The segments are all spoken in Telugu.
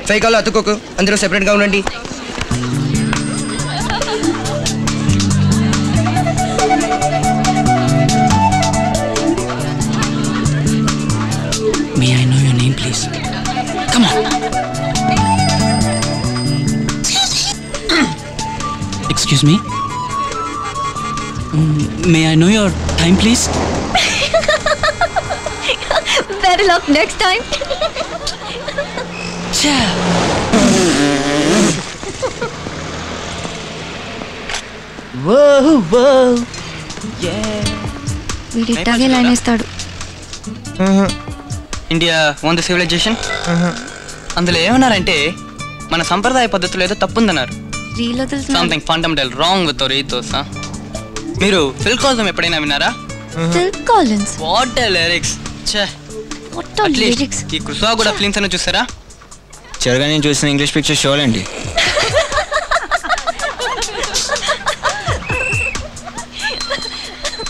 ఫైకాలో అతుక్కోకు, అందరూ సెపరేట్గా ఉండండి. May I know your name, please? Come on. Excuse me? May I know your time, please? Better luck next time. వీడి ఇట్టాగే లైన్ వేస్తాడు. India own the civilisation. అందులో ఏమన్నారంటే మన సంప్రదాయ పద్ధతులు ఏదో తప్పుందన్నారు. Something fundamental wrong with our ethos. మీరు ఫిల్ కాల్స్ ఎప్పుడైనా విన్నారా? Phil Collins. What lyrics. At least ఈ కుసా కూడా ఫిలిమ్స్ అన్న చూసారా? చివరిగా నేను చూసిన ఇంగ్లీష్ పిక్చర్ షోలు అండి.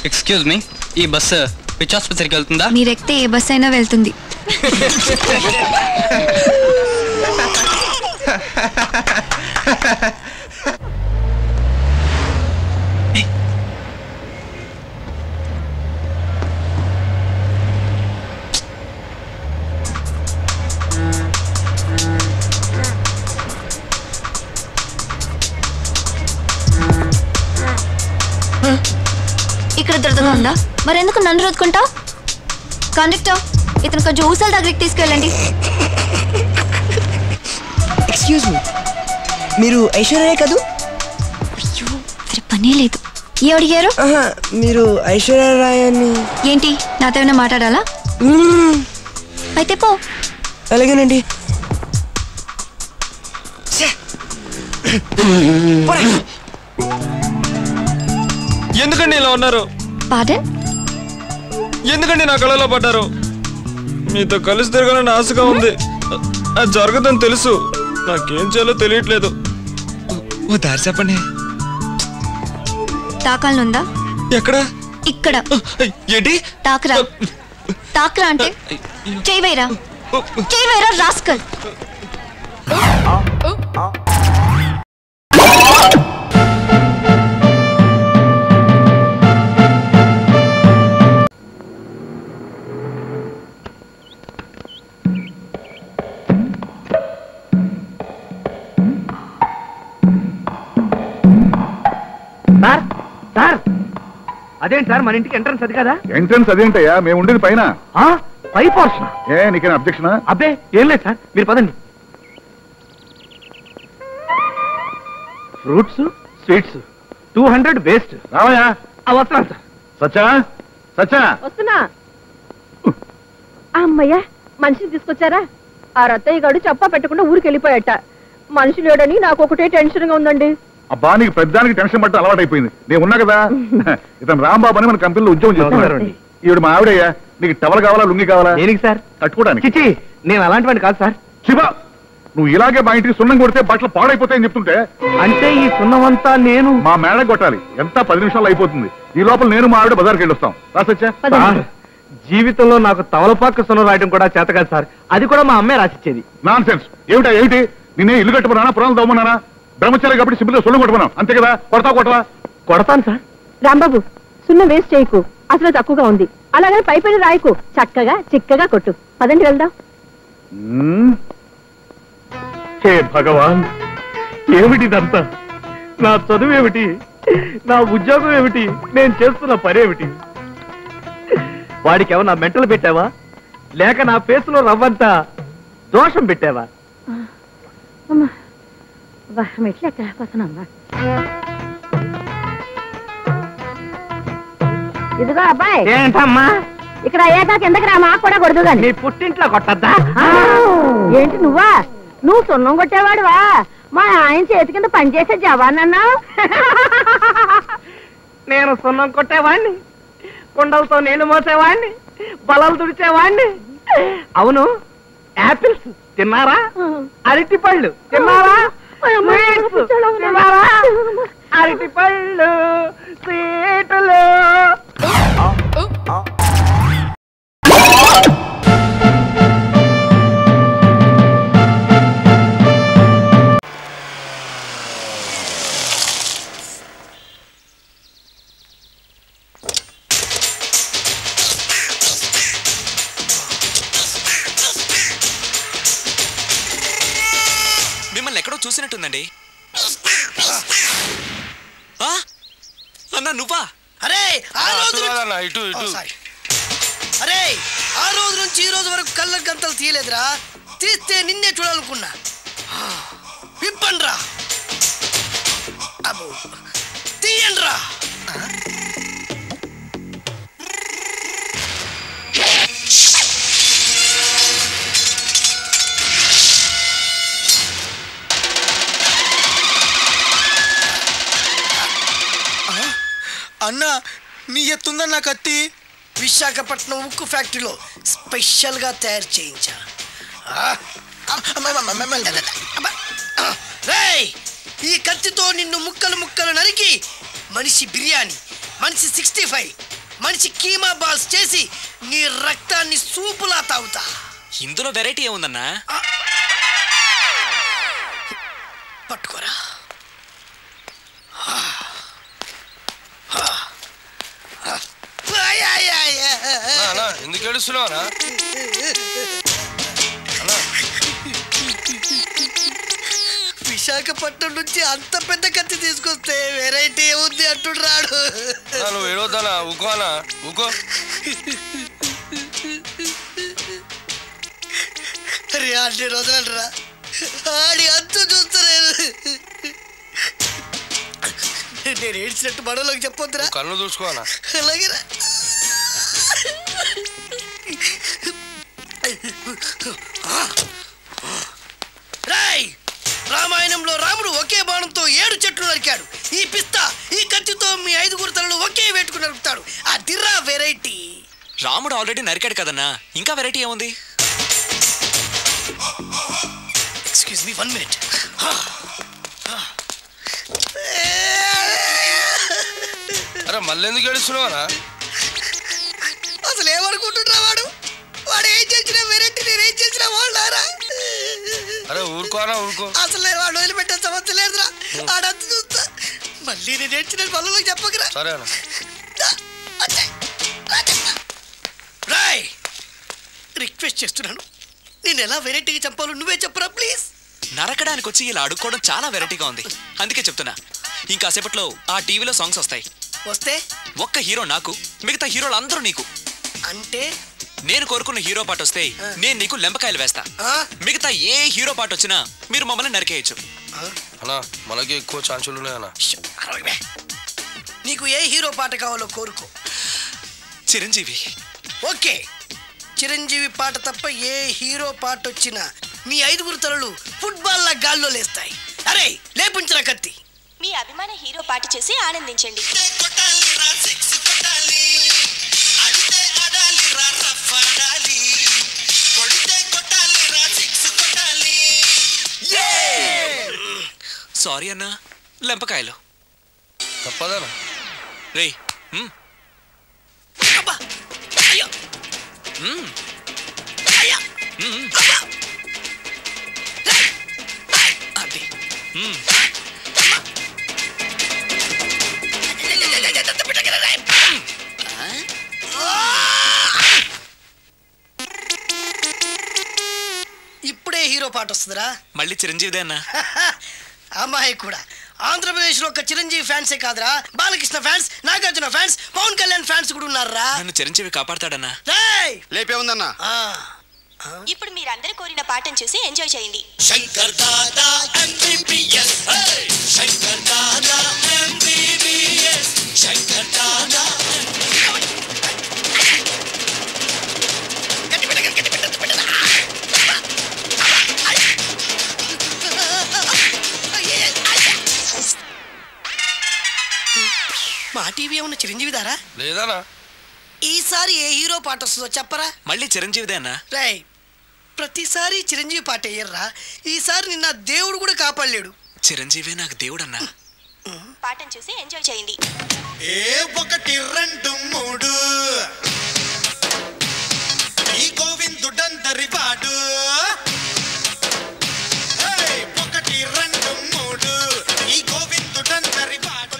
ఎక్స్క్యూజ్ మీ, ఈ బస్సు విచ్ ఆసుపత్రికి వెళ్తుందా? మీరు ఎక్కితే ఏ బస్ అయినా వెళ్తుంది. ఇక్కడ దురదగా ఉందా? మరెందుకు నన్ను రుద్దుకుంటా? కండక్టర్, ఇతను కొంచెం ఊసల దగ్గరికి తీసుకెళ్ళండి. ఎక్స్క్యూజ్ మీ, మీరు ఐశ్వర్య కదూ? అయ్యో, సరే పనే లేదు. ఏ అడిగారు? మీరు ఐశ్వర్య రాయ్ అని. ఏంటి, నాతో ఏమైనా మాట్లాడాలా? అయితే పో. అలాగేనండి. ఎందుకండి ఇలా ఉన్నారు? పార్డన్? ఎందుకండి నా కళలో పడ్డారు? మీతో కలిసి తిరగాలని ఆశగా ఉంది. అది జరగదని తెలుసు. నాకేం చేయాలో తెలియట్లేదు. ఓ దారి చెప్పండి. తాకాలనుందా? ఎక్కడ? ఇక్కడ. ఏంటి? తాకరా. తాకరా అంటే చేయవేరా, చేయవేరా రాస్కల్. సార్ సార్, అదేంటి సార్, మన ఇంటికి ఎంట్రన్స్ అది కదా? ఎంట్రన్స్ అదేంటయ్యా, మేము ఉండేది పైన. పై పోర్షన్. నీకేనా అబ్జెక్షనా? అబ్బే ఏం లేదు సార్, మీరు పదండి. Fruits sweets 200 waste. రావయ్యా. వస్తున్నాను సార్. సచ్చా సచ్చా వస్తున్నా. అమ్మయ్యా, మనిషిని తీసుకొచ్చారా? ఆ రత్తయ్య గారు చెప్పా పెట్టకుండా ఊరికి వెళ్ళిపోయాట. మనిషి లేడని నాకు ఒకటే టెన్షన్ గా ఉందండి. అబ్బా, నీకు పెద్దానికి టెన్షన్ పట్ట అలవాటు అయిపోయింది. నేను ఉన్నా కదా. ఇతను రాంబాబు అని మన కంపెనీలో ఉద్యోగం చేస్తున్నాడు. ఈవిడ మా ఆవిడయ్యా. నీకు టవల్ కావాలా, లుంగి కావాలా? దేనికి సార్? కట్టుకోవడానికి. చిచి, నేను అలాంటివాడిని కాదు సార్. శివ, నువ్వు ఇలాగే మా ఇంటికి సున్నం కొడితే బట్టలు పాడైపోతాయని చెప్తుంటే. అంటే ఈ సున్నమంతా నేను మా మేడ కొట్టాలి. ఎంత 10 నిమిషాలు అయిపోతుంది. ఈ లోపల నేను మా ఆవిడ బజార్కి వెళ్ళొస్తాం. రాసొచ్చా? జీవితంలో నాకు తవలపాక సున్నం రాయడం కూడా చేత కాదు సార్. అది కూడా మా అమ్మే రాసిచ్చేది. Non sense. ఏమిటా ఏమిటి? నిన్నే ఇల్లు కట్టుకున్నానా, పురాణాలు దవ్వమన్నానా? బ్రహ్మచారి కాబట్టి సింపుల్గా సున్నం కొట్టుకున్నాం అంతే కదా. కొడతావా? కొడతాను సార్. రాంబాబు, సున్న వేస్ట్ చేయకు. అసలు తక్కువగా ఉంది. అలాగే పై పైన రాయకు. చక్కగా చిక్కగా కొట్టు. పదండి వెళ్దాం. హే భగవాన్, ఏమిటిదంతా? నా చదువు ఏమిటి, నా ఉద్యోగం ఏమిటి, నేను చేస్తున్న పనేమిటి? వాడికి ఏమన్నా మెంటలు పెట్టావా, లేక నా ఫేసులో రవ్వంతా దోషం పెట్టావా? ఇదిగో అబ్బాయి. ఏంటమ్మా? ఇక్కడ అయ్యాక కిందకి రా, మాకు కూడా కొడదు గాని. నీ పుట్టింట్లో కొట్టద్దా? ఏంటి నువ్వా? నువ్వు సున్నం కొట్టేవాడువా? మా ఆయన చేతి కింద పనిచేసే జవాన్ అన్నావు. నేను సున్నం కొట్టేవాణ్ణి, కుండలతో నీళ్లు మోసేవాణ్ణి, బలలు తుడిచేవాణ్ణి. అవును, యాపిల్స్ తిన్నారా? అరటి పళ్ళు తిన్నారా? అరటి పళ్ళు, స్వీటులు. చూసినట్టుందండి. అన్నా నువ్వా? అరే ఆ రోజు అరే ఆ రోజు నుంచి ఈ రోజు వరకు కళ్ళ గంతలు తీయలేదురా. తీస్తే నిన్నే చూడాలనుకున్నా. విప్పండ్రా, అబ్బో తీయండ్రా. అన్నా నీ ఎత్తుందన్న కత్తి విశాఖపట్నం ఉక్కు ఫ్యాక్టరీలో స్పెషల్గా తయారు చేయించా. రేయ్ ఈ కత్తితో నిన్ను ముక్కలు ముక్కలు నరికి మనిషి బిర్యానీ, మనిషి 65, మనిషి కీమా బాల్స్ చేసి నీ రక్తాన్ని సూపులా తాగుతా. ఇందులో వెరైటీ ఏముందన్నా? పట్టుకోరా. ఎందుకు ఏడుస్తున్నావా? విశాఖపట్నం నుంచి అంత పెద్ద కత్తి తీసుకొస్తే వెరైటీ ఏముంది అంటున్నాడు. నువ్వు ఏడవద్దానా? ఊకోనా? ఊకో. అరే 2 రోజులంటరా ఆడి అంతు చూస్తలేరు. నేను ఏడ్చినట్టు మనలోకి చెప్పొద్దురా. కళ్ళు చూసుకోనా? అలాగేరా. రాయ్ రామాయణంలో రాముడు ఒకే బాణంతో 7 చెట్లు నరికాడు. ఈ పిస్తా ఈ కత్తితో మీ 5 తలలు ఒకే వేటుకు నరుకుతాడు. అదిరా వెరైటీ. రాముడు ఆల్రెడీ నరికాడు కదన్నా, ఇంకా వెరైటీ ఏముంది? Excuse me 1 minute. అరే మళ్ళీ ఎందుకు ఏడుస్తున్నావా? అసలు ఏమనుకుంటున్నా వాడు? వాడు ఏం చేసినా వెరైటీ, నేనేం చేసినా వాళ్ళారా? అరే ఊరుకోనా? ఊరుకో. అసలు నేను వాడు వదిలిపెట్టే సమస్య లేదురా. ఆడంత చూస్తా. మళ్ళీ నేను ఏడ్చిన పనులకు చెప్పకరా. సరేనా? రాయ్ రిక్వెస్ట్ చేస్తున్నాను, నేను ఎలా వెరైటీగా చంపాలో నువ్వే చెప్పరా ప్లీజ్. నరకడానికి వచ్చి ఇలా అడుక్కోవడం చాలా వెరైటీగా ఉంది, అందుకే చెప్తున్నా. ఇంకాసేపట్లో ఆ టీవీలో సాంగ్స్ వస్తాయి. వస్తే ఒక్క హీరో నాకు, మిగతా హీరోలు అందరూ నీకు. అంటే నేను కోరుకున్న హీరో పాట వస్తే నేను నీకు లెంపకాయలు వేస్తా. మిగతా ఏ హీరో పాట వచ్చినా మీరు మమ్మల్ని నరికేయచ్చు. అన్నా మనకి ఎక్కువ ఛాన్సులు ఉన్నాయన్నా. నీకు ఏ హీరో పాట కావాలో కోరుకో. చిరంజీవి. ఓకే, చిరంజీవి పాట తప్ప ఏ హీరో పాట వచ్చినా మీ 5 తలలు ఫుట్బాల్ లా గాల్లో లేస్తాయి. అరే లేపుంచిన కత్తి. మీ అభిమాన హీరో పాట చేసి ఆనందించండి. సారీ అన్నా, లెంపకాయలు తప్పదనా? రేయ్ ఇప్పుడే హీరో పాట వస్తుందిరా. మళ్ళీ చిరంజీవిదే అన్నా. అమ్మాయి కూడా ఆంధ్రప్రదేశ్ లో ఒక చిరంజీవి ఫ్యాన్సే కాదురా, Balakrishna fans, Nagarjuna fans, Pawan Kalyan fans కూడా ఉన్నారా. నన్ను చిరంజీవి కాపాడతాడన్నా. లేపే ఉందన్నా. ఇప్పుడు మీరందరూ కోరిన పాటను చూసి ఎంజాయ్ చేయండి. Shankar Dada MBBS, Shankar Dada MBBS, Shankar Dada. మా టీవీ ఏమన్నా చిరంజీవి దారా? లేదనా. ఈసారి ఏ హీరో పాట వస్తుందో చెప్పరా. మళ్ళీ చిరంజీవిదే అన్నా. రై ప్రతిసారి చిరంజీవి పాట వేయర్రా. ఈసారి నిన్న దేవుడు కూడా కాపాడలేడు. చిరంజీవి నాకు దేవుడు అన్నా. పాటను చూసి ఎంజాయ్ చేయండి. 1 2 3 ఈ గోవిందుడందరి వాడు. 1 2 3 ఈ గోవిందుడందరి వాడు.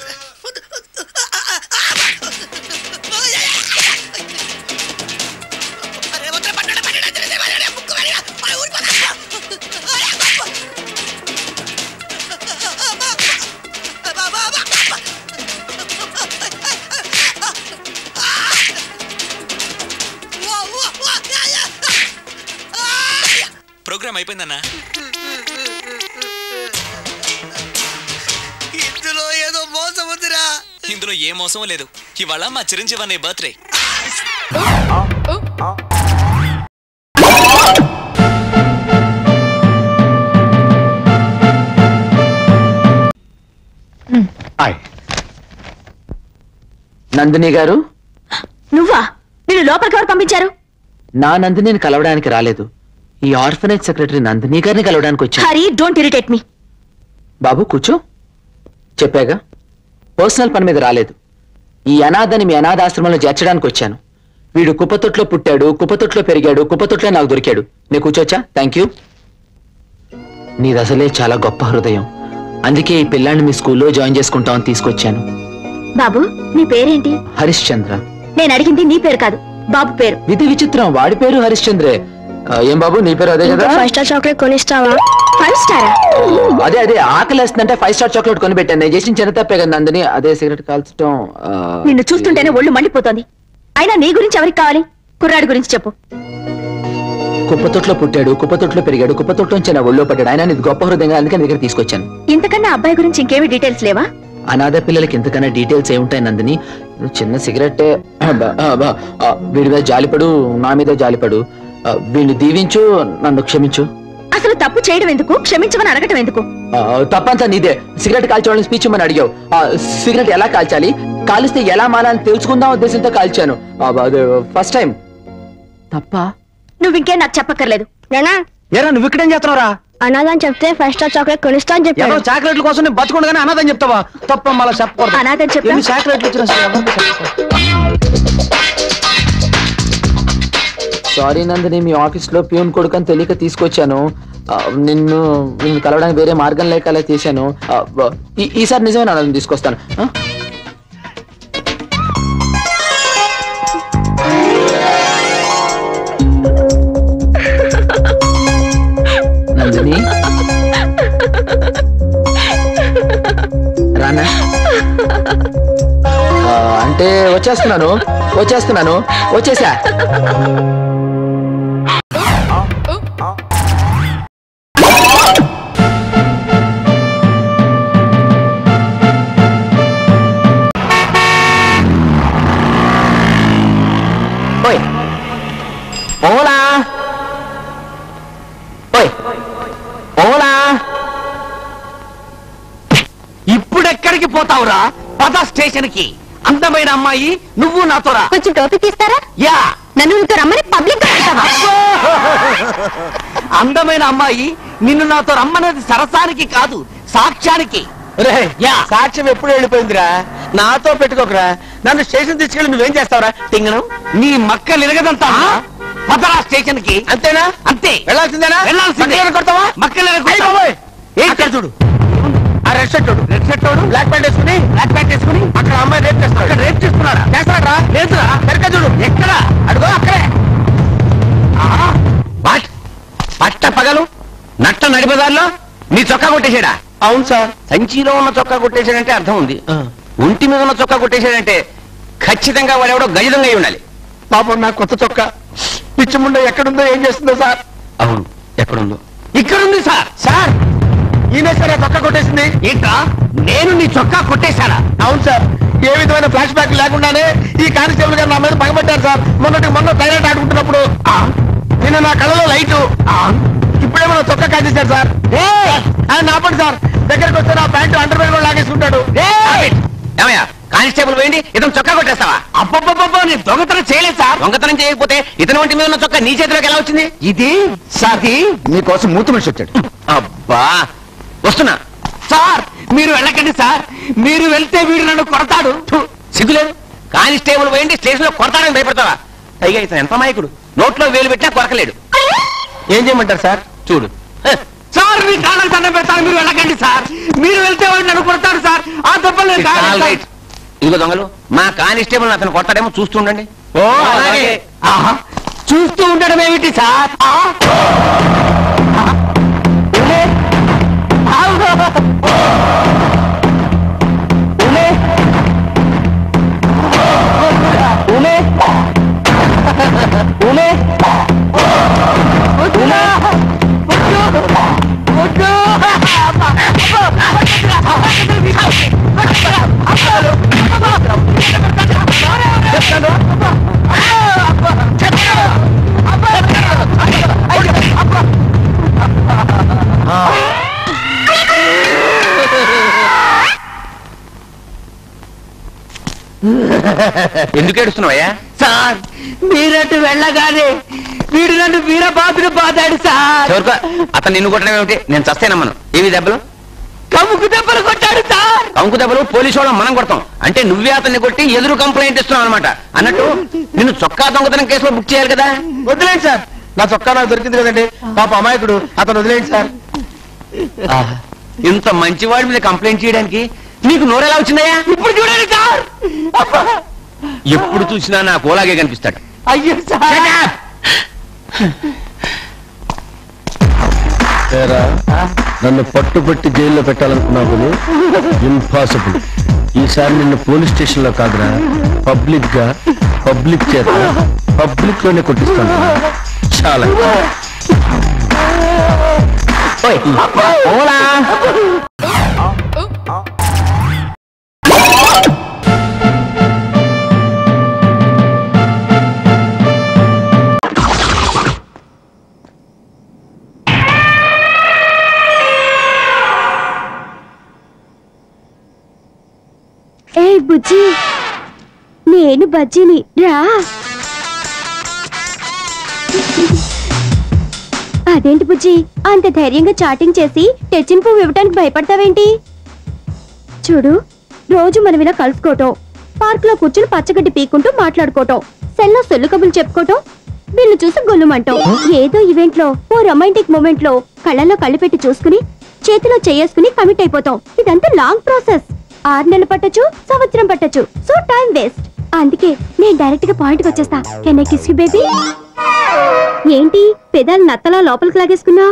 అయిపోయిందన్నా. ఇందులో ఏదో మోసం ఉందిరా. ఇందులో ఏ మోసం లేదు. ఇవాళ మా చిరంజీవి అనే బర్త్డే. నందిని గారు, నువ్వా? నేను లోపలికి ఎవరు పంపించారు? నా నందినిని కలవడానికి రాలేదు. ఈ ఆర్ఫనేజ్ సెక్రటరీ నందిని గారిని కలవడానికి వచ్చాను. Hari, don't irritate me. బాబు కూర్చో. చెప్పాగా, పర్సనల్ పని మీద రాలేదు. ఈ అనాథని మీ అనాథాశ్రమంలో చేర్చడానికి వచ్చాను. వీడు కుప్పతొట్లో పుట్టాడు, కుప్పతొట్లో పెరిగాడు, కుప్పతొట్లో నాకు దొరికాడు. నేను కూర్చోచ్చా? Thank you. నీది అసలే చాలా గొప్ప హృదయం. అందుకే ఈ పిల్లాన్ని మీ స్కూల్లో జాయిన్ చేసుకుంటామని తీసుకొచ్చాను. బాబు, నీ పేరేంటి? హరిశ్చంద్ర. నేను అడిగింది నీ పేరు కాదు, బాబు పేరు. విధి విచిత్రం, వాడి పేరు హరిశ్చంద్రే. ఏం బాబు, నీ పేరు అదే కదా? 5 స్టార్ చాక్లెట్ కొనిస్తావా? 5 స్టారా? అదే అదే, ఆకలేస్తుందంటే 5 స్టార్ చాక్లెట్ కొని పెట్టాను. నేను చేసిన చిన్న తప్పే కదా నందిని. అదే సిగరెట్ కాల్చడం. నిన్ను చూస్తుంటేనే ఒళ్ళు మండిపోతోంది. అయినా నీ గురించి ఎవరికి కావాలి? కుర్రాడి గురించి చెప్పు. కుప్పతొట్లో పుట్టాడు, కుప్పతొట్లో పెరిగాడు, కుప్పతొట్లోంచి నా ఒళ్ళో పడ్డాడు. ఆయన నీది గొప్ప హృదయంగా, అందుకని దగ్గర తీసుకొచ్చాను. ఇంతకన్నా అబ్బాయి గురించి ఇంకేమి డీటెయిల్స్ లేవా? అనాథ పిల్లలకి ఇంతకన్నా డీటెయిల్స్ ఏముంటాయి నందిని? చిన్న సిగరెట్టే. వీడి మీద జాలిపడు, నా మీద జాలిపడు. వీడిని దీవించు, నన్ను క్షమించు. అసలు తప్పు చేయడం ఎందుకు, క్షమించమని అడగటం ఎందుకు? తప్పంతా నీదే. సిగరెట్ కాల్చేవాళ్ళని స్పీచ్ ఇమ్మని అడిగావు. సిగరెట్ ఎలా కాల్చాలి, కాలిస్తే ఎలా మాలని తెలుసుకుందాం ఉద్దేశంతో కాల్చాను. First time. తప్ప? నువ్వు ఇంకేం నాకు చెప్పక్కర్లేదు. ఏరా, నువ్వు ఇక్కడేం చేస్తున్నావురా? అనాథని చెప్తే 5 స్టార్ చాక్లెట్ కొనిస్తా అని చెప్పాను. చాక్లెట్ల కోసం నేను బతుకుండగానే అనాథని చెప్తావా? తప్ప మళ్ళీ చెప్పకూడదు. అనాథని చెప్పా? చాక్లెట్లు వచ్చిన సారీ నందిని, మీ ఆఫీస్ లో ప్యూన్ కొడుకని తెలియక తీసుకొచ్చాను. నిన్ను కలవడానికి వేరే మార్గం లేక అలా చేశాను. ఈసారి నిజమే నన్ను తీసుకొస్తాను. నందిని రానా? అంటే వచ్చేస్తున్నాను. వచ్చేసా. ఇప్పుడెక్కడికి పోతావురా? పద స్టేషన్ కి. అందమైన అమ్మాయి, నువ్వు నాతో రా. కొంచెం టోపీ తీస్తారా? యా. నన్ను నీతో రమ్మని పబ్లిక్. అందమైన అమ్మాయి, నిన్ను నాతో రమ్మనేది సరసానికి కాదు, సాక్ష్యానికి. సాక్ష్యం ఎప్పుడు వెళ్ళిపోయిందిరా? నాతో పెట్టుకోకరా. నన్ను స్టేషన్ తీసుకెళ్ళి నువ్వేం చేస్తావురా? తింగను నీ మక్కలు ఎరగదంతా. పదరా స్టేషన్ కి. అంతేనా? అంతే. వెళ్ళాల్సిందేనా? వెళ్ళాల్సిందే. కొడతావా? మక్కలు ఏంటి చూడు. ఆ రెడ్ షర్ట్ బ్లాక్ ప్యాంట్ వేసుకుని అక్కడ అమ్మాయి రేప్ చేస్తున్నాడు. రేప్ చేస్తున్నాడా? చేస్తాడా? లేదురా. సరిగ్గా చూడు. ఎక్కడ? అడుగో అక్కడే. పట్ట పగలు నట్ట నడిపదాల్లో నీ చొక్కా కొట్టేశాడా? అవును సార్. సంచిలో ఉన్న చొక్కా కొట్టేశాడంటే అర్థం ఉంది. ఒంటి మీద ఉన్న చొక్కా కొట్టేశాడంటే ఖచ్చితంగా వాడెవడో గజదంగా ఉండాలి. పాపం నా కొత్త చొక్కా పిచ్చిముండ ఎక్కడుందో, ఏం చేస్తుందో సార్? అవును, ఎక్కడుందో? ఇక్కడుంది సార్. సార్, ఈయనే సరే చొక్కా కొట్టేసింది. ఏంటా? నేను నీ చొక్కా కొట్టేశానా? అవును సార్. ఏ విధమైన ఫ్లాష్ బ్యాక్ లేకుండానే ఈ కానిస్టేబుల్ గారు నా మీద పగబట్టారు సార్. మొన్న టైలెట్ ఆడుకుంటున్నప్పుడు నిన్న నా కళ్ళలో లైటు, ఇప్పుడేమో నా చొక్కా కాజేశారు సార్. ఆయన నాపండి సార్. దగ్గరికి వస్తే నా ప్యాంటు అండర్ వేర్ కూడా లాగేసుకుంటాడు. ఏమయ్యా, కానిస్టేబుల్ పోయింది, ఇతను చొక్కా కొట్టేస్తావా? అబ్బబ్బబ్బో, నేను దొంగతనం చేయలేదు సార్. దొంగతనం చేయకపోతే ఇతని ఒంటి మీద ఉన్న చొక్కా నీ చేతిలోకి ఎలా వచ్చింది? ఇది సార్, మీకోసం మూతి మనిషి వచ్చాడు. అబ్బా, వస్తున్నా సార్. మీరు వెళ్ళకండి సార్. మీరు వెళ్తే వీడు నన్ను కొడతాడు. సిగ్గులేదు. కానిస్టేబుల్ పోయింది, స్టేషన్ లో కొడతాడని భయపడతావా? పైగా ఇతను ఎంత మాయకుడు, నోట్లో వేలు పెట్టినా కొరకలేడు. ఏం చేయమంటారు సార్? చూడు సార్, మీ కాళ్ళకి దండం పెడతాను. మీరు వెళ్ళకండి సార్. మీరు వెళ్తే వాడు నన్ను కొడతాడు సార్. ఆ దెబ్బలు ఇదిగో దొంగలు, మా కానిస్టేబుల్ అతను కొడతాడేమో చూస్తూ ఉండండి. ఓ అలాగే. చూస్తూ ఉండడం ఏమిటి సార్? ఎందుకు ఏడుస్తున్నావయ్యా? సార్ మీరట్టు వెళ్ళగానే వీడు నన్ను వీరబాబును బాధాడు సార్. అతను నిన్ను కొట్టడం ఏమిటి? నేను చస్తేనమ్మను. ఏవి దెబ్బలు? కముకు దెబ్బలు కొట్టాడు సార్. కముకు దెబ్బలు పోలీసు వాళ్ళం మనం కొడతాం అంటే నువ్వే అతన్ని కొట్టి ఎదురు కంప్లైంట్ ఇస్తున్నావు అనమాట. అన్నట్టు నిన్ను చొక్కా దొంగతనం కేసులో బుక్ చేయాలి కదా. వదిలేండి సార్, నా చొక్కా నాకు దొరికింది కదండి. పాప అమాయకుడు, అతను వదిలేండి సార్. ఇంత మంచివాడి మీద కంప్లైంట్ చేయడానికి నీకు నోరెలా వచ్చిందయ్యా? ఇప్పుడు చూడండి సార్. ఎప్పుడు చూసినా నాకు ఓలాగే కనిపిస్తాడు. అయ్యో సార్. నన్ను పట్టుబట్టి జైల్లో పెట్టాలనుకున్నావు, ఇంపాసిబుల్. ఈసారి నిన్ను పోలీస్ స్టేషన్ లో కాదురా, పబ్లిక్ చేత పబ్లిక్ లోనే కొట్టిస్తాను. చాలా ఏ బుజ్జి, నేను బజ్జీని రా. అదేంటి బుజ్జి అంత ధైర్యంగా చాటింగ్ చేసి తెచ్చిన పువ్వు ఇవ్వటానికి భయపడతావేంటి? చూడు, రోజు మనం ఇలా కలుసుకోవటం, పార్క్ లో కూర్చుని పచ్చగడ్డి పీక్కుంటూ మాట్లాడుకోవటం, సెల్లో సొల్లు కబులు చెప్పుకోవటం, వీళ్ళు చూసి గొల్లుమంటాం. ఏదో ఈవెంట్ లో ఓ రొమాంటిక్ మూమెంట్ లో కళ్ళల్లో కళ్ళు పెట్టి చూసుకుని చేతిలో చేసుకుని కమిట్ అయిపోతాం. ఇదంతా లాంగ్ ప్రాసెస్. 6 నెలలు పట్టొచ్చు, సంవత్సరం పట్టొచ్చు. So time waste. అందుకే నేను డైరెక్ట్ గా పాయింట్ కి వచ్చేస్తా. Can I kiss you baby? ఏంటి పెదాలు నత్తలా లోపలికి లాగేసుకున్నా?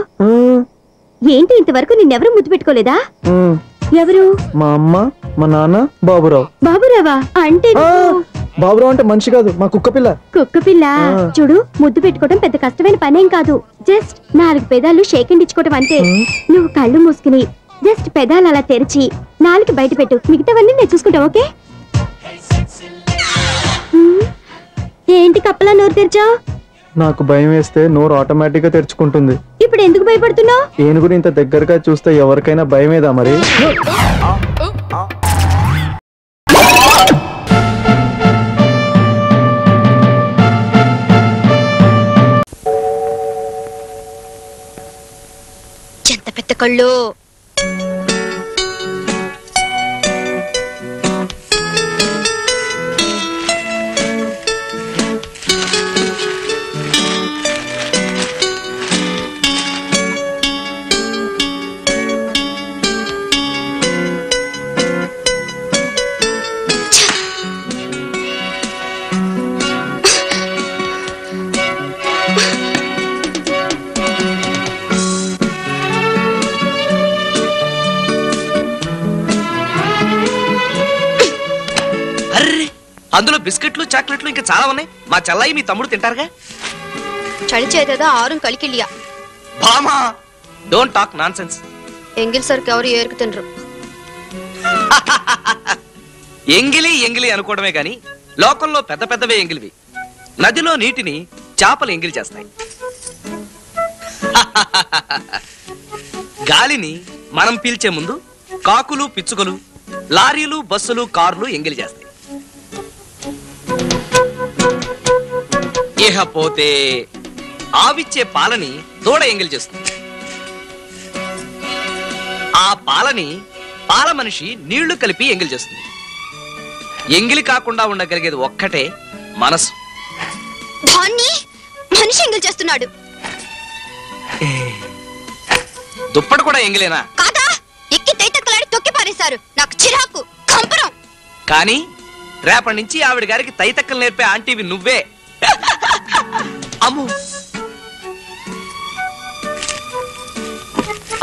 ఏంటి ఇంతవరకు నిన్నెవరు ముద్దు పెట్టుకోలేదా? ఎవరు? మా అమ్మ, మా నాన్న, బాబురావు. బాబురావా? అంటే బాబురావు అంటే మనిషి కాదు, మా కుక్క పిల్ల. కుక్క పిల్ల? చూడు, ముద్దు పెట్టుకోవడం పెద్ద కష్టమైన పనేం కాదు. జస్ట్ 4 పెదాలు షేక్ అండ్ ఇచ్చుకోవడం అంతే. నువ్వు కళ్ళు మూసుకుని జస్ట్ పెదాలు అలా తెరిచి 4 బయట పెట్టు. మిగతావన్నీ నేను చూసుకుంటా. ఓకే? ఏంటి కప్పలా నోరు తెరిచావు? నాకు భయం వేస్తే నోరు ఆటోమేటిక్ గా తెరుచుకుంటుంది. ఇప్పుడు ఎందుకు భయపడుతున్నావు? ఏనుగుని ఇంత దగ్గరగా చూస్తే ఎవరికైనా భయమేదా మరి? ఎంత పెద్ద కళ్ళు. అందులో బిస్కెట్లు, చాక్లెట్లు ఇంకా చాలా ఉన్నాయి. మా చెల్లాయి మీ తమ్ముడు తింటారుగా. చలి చేతదా ఆరుం కలికిలియా. బామా, డోంట్ టాక్ నాన్సెన్స్. ఎంగిల్ సరికి ఎవరు ఏరుకు తినరు. ఎంగిలి ఎంగిలి అనుకోవడమే గాని లోకంలో పెద్ద పెద్దవే ఎంగిలివి. నదిలో నీటిని చేపలు ఎంగిలి చేస్తాయి. గాలిని మనం పీల్చే ముందు కాకులు, పిచ్చుకలు, లారీలు, బస్సులు, కార్లు ఎంగిలి చేస్తాయి. ఇకపోతే ఆవిచ్చే పాలని దూడ ఎంగిలి చేస్తుంది. ఆ పాలని పాల మనిషి నీళ్లు కలిపి ఎంగిలి చేస్తుంది. ఎంగిలి కాకుండా ఉండగలిగేది ఒక్కటే మనసు. దాన్ని మనిషి ఎంగిలి చేస్తున్నాడు. దుప్పటి కూడా ఎంగిలేనా? కాదా? ఎక్కి తైతక్కలాడి తొక్కి పారేశారు. నాకు చిరాకు, కంపరం. కానీ రేపటి నుంచి ఆవిడ గారికి తైతక్కలు నేర్పే ఆంటీవి నువ్వే. అమ్ము,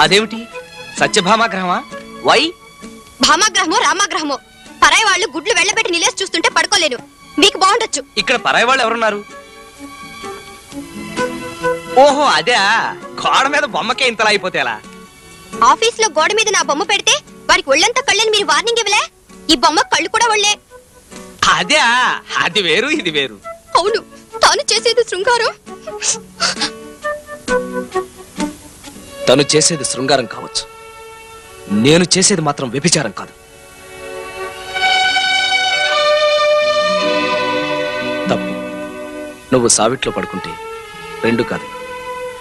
అదేమిటి సత్యభామాగ్రహమా? వై? భామాగ్రహమో రామాగ్రహమో పరాయి వాళ్ళు గుడ్లు వెళ్ళబెట్టి నిలేసి చూస్తుంటే పడుకోలేను. మీకు బాగుండొచ్చు. ఇక్కడ పరాయి వాళ్ళు ఎవరున్నారు? ఓహో అదే, గోడ మీద బొమ్మకే ఇంతలా అయిపోతే ఎలా? ఆఫీస్ లో గోడ మీద నా బొమ్మ పెడితే వారికి ఒళ్ళంతా కళ్ళని మీరు వార్నింగ్ ఇవ్వలే? ఈ బొమ్మ కళ్ళు కూడా ఒళ్ళే. అదే, అది వేరు ఇది వేరు. అవును, తాను చేసేది శృంగారం. తను చేసేది శృంగారం కావచ్చు, నేను చేసేది మాత్రం వ్యభిచారం కాదు. నువ్వు సావిట్లో పడుకుంటే 2 కాదు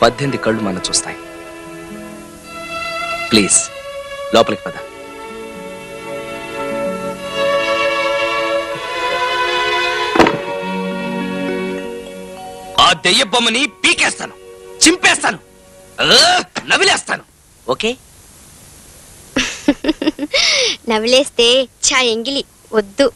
18 కళ్ళు మన చూస్తాయి. ప్లీజ్ లోపలికి పద. ఆ దెయ్య బొమ్మని పీకేస్తాను, చింపేస్తాను, నవిలేస్తాను. ఓకే? నవిలేస్తే చా ఎంగిలి వద్దు.